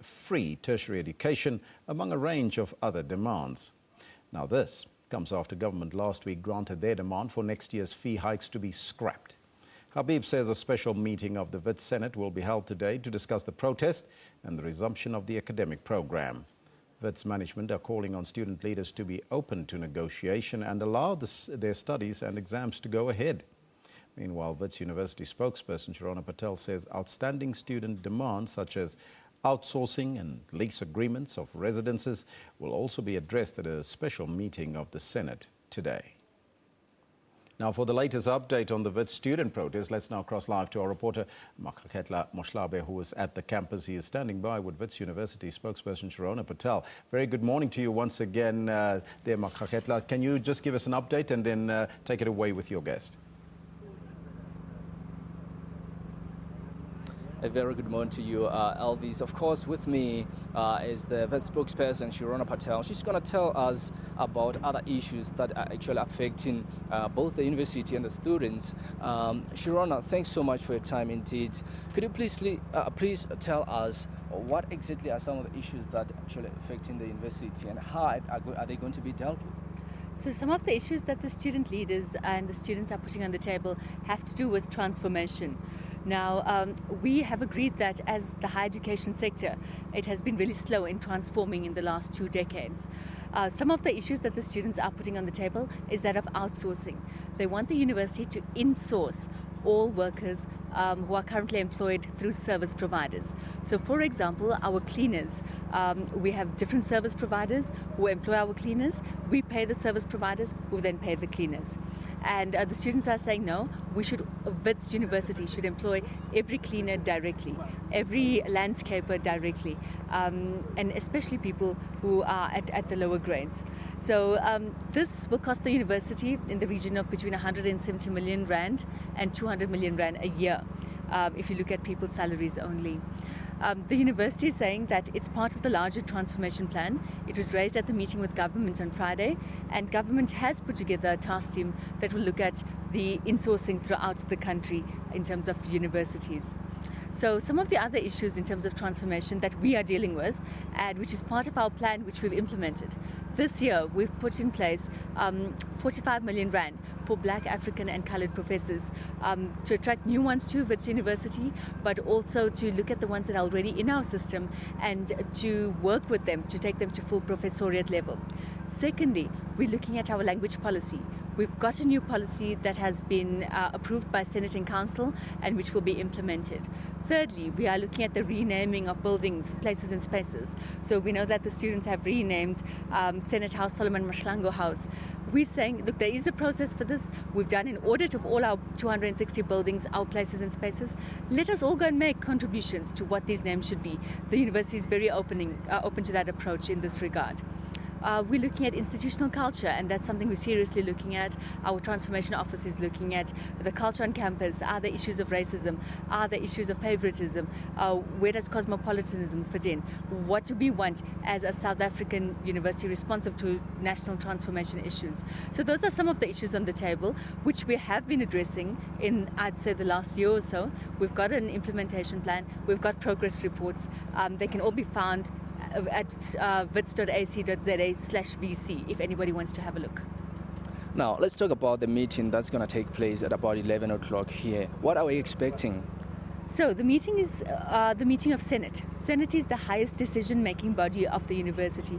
free tertiary education, among a range of other demands. Now this comes after government last week granted their demand for next year's fee hikes to be scrapped. Habib says a special meeting of the Wits Senate will be held today to discuss the protest and the resumption of the academic program. Wits management are calling on student leaders to be open to negotiation and allow their studies and exams to go ahead. Meanwhile, Wits University Spokesperson Shirona Patel says outstanding student demands such as outsourcing and lease agreements of residences will also be addressed at a special meeting of the Senate today. Now, for the latest update on the Wits student protest, let's now cross live to our reporter Maageketla Mohlabe, who is at the campus. He is standing by with Wits University spokesperson Shirona Patel. Very good morning to you once again there, Maageketla. Can you just give us an update and then take it away with your guest? A very good morning to you, Elvis. Of course, with me is the Wits spokesperson, Shirona Patel. She's going to tell us about other issues that are actually affecting both the university and the students. Shirona, thanks so much for your time indeed. Could you please tell us what exactly are some of the issues that are actually affecting the university and how are they going to be dealt with? So some of the issues that the student leaders and the students are putting on the table have to do with transformation. Now, we have agreed that as the higher education sector, it has been really slow in transforming in the last 2 decades. Some of the issues that the students are putting on the table is that of outsourcing. They want the university to insource all workers who are currently employed through service providers. So for example, our cleaners, we have different service providers who employ our cleaners. We pay the service providers who then pay the cleaners. And the students are saying, no, Wits University should employ every cleaner directly, every landscaper directly, and especially people who are at the lower grades. So this will cost the university in the region of between 170 million rand and 200 million rand a year, if you look at people's salaries only. The university is saying that it's part of the larger transformation plan. It was raised at the meeting with government on Friday, and government has put together a task team that will look at the insourcing throughout the country in terms of universities. So some of the other issues in terms of transformation that we are dealing with, and which is part of our plan which we've implemented. This year, we've put in place 45 million rand for Black, African and coloured professors to attract new ones to Wits University, but also to look at the ones that are already in our system and to work with them to take them to full professoriate level. Secondly, we're looking at our language policy. We've got a new policy that has been approved by Senate and Council and which will be implemented. Thirdly, we are looking at the renaming of buildings, places and spaces. So we know that the students have renamed Senate House, Solomon Mahlangu House. We're saying, look, there is a process for this. We've done an audit of all our 260 buildings, our places and spaces. Let us all go and make contributions to what these names should be. The university is very open to that approach in this regard. We're looking at institutional culture, and that's something we're seriously looking at. Our transformation office is looking at the culture on campus. Are there issues of racism? Are there issues of favoritism? Where does cosmopolitanism fit in? What do we want as a South African university responsive to national transformation issues? So those are some of the issues on the table, which we have been addressing in, I'd say, the last year or so. We've got an implementation plan. We've got progress reports. They can all be found at wits.ac.za/VC if anybody wants to have a look. Now, let's talk about the meeting that's going to take place at about 11 o'clock here. What are we expecting? So the meeting is the meeting of Senate. Senate is the highest decision-making body of the university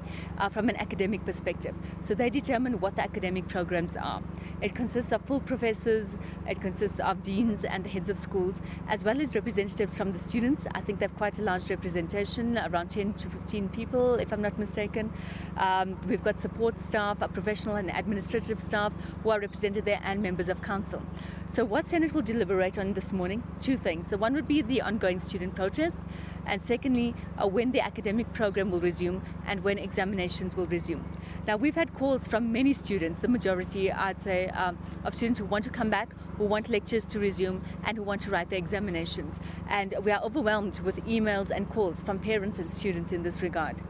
from an academic perspective. So they determine what the academic programs are. It consists of full professors, it consists of deans and the heads of schools, as well as representatives from the students. I think they have quite a large representation, around 10 to 15 people, if I'm not mistaken. We've got support staff, professional and administrative staff who are represented there, and members of council. So what Senate will deliberate on this morning, 2 things. The one would be the ongoing student protest, and secondly, when the academic program will resume and when examinations will resume. Now, we've had calls from many students, the majority, I'd say, of students who want to come back, who want lectures to resume, and who want to write their examinations. And we are overwhelmed with emails and calls from parents and students in this regard.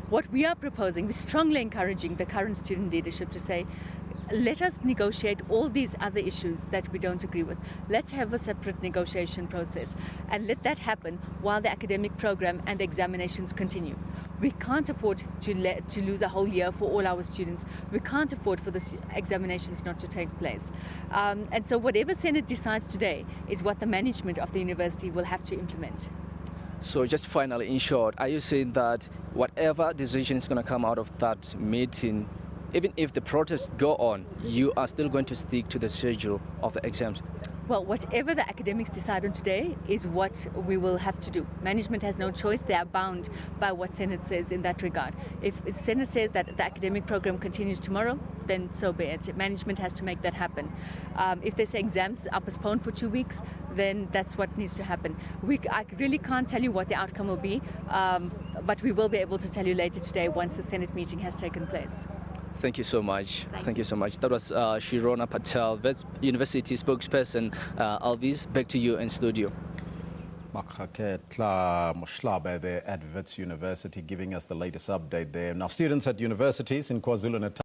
What we are proposing, we're strongly encouraging the current student leadership to say, let us negotiate all these other issues that we don't agree with. Let's have a separate negotiation process and let that happen while the academic program and the examinations continue. We can't afford to lose a whole year for all our students. We can't afford for the examinations not to take place. And so whatever Senate decides today is what the management of the university will have to implement. So just finally, in short, are you saying that whatever decision is going to come out of that meeting, even if the protests go on, you are still going to stick to the schedule of the exams? Well, whatever the academics decide on today is what we will have to do. Management has no choice. They are bound by what Senate says in that regard. If Senate says that the academic program continues tomorrow, then so be it. Management has to make that happen. If they say exams are postponed for 2 weeks, then that's what needs to happen. I really can't tell you what the outcome will be, but we will be able to tell you later today once the Senate meeting has taken place. Thank you so much. Thank you so much. That was Shirona Patel, Wits University Spokesperson. Elvis, back to you in studio. Maageketla Mohlabe there at Wits University giving us the latest update there. Now, students at universities in KwaZulu-Natal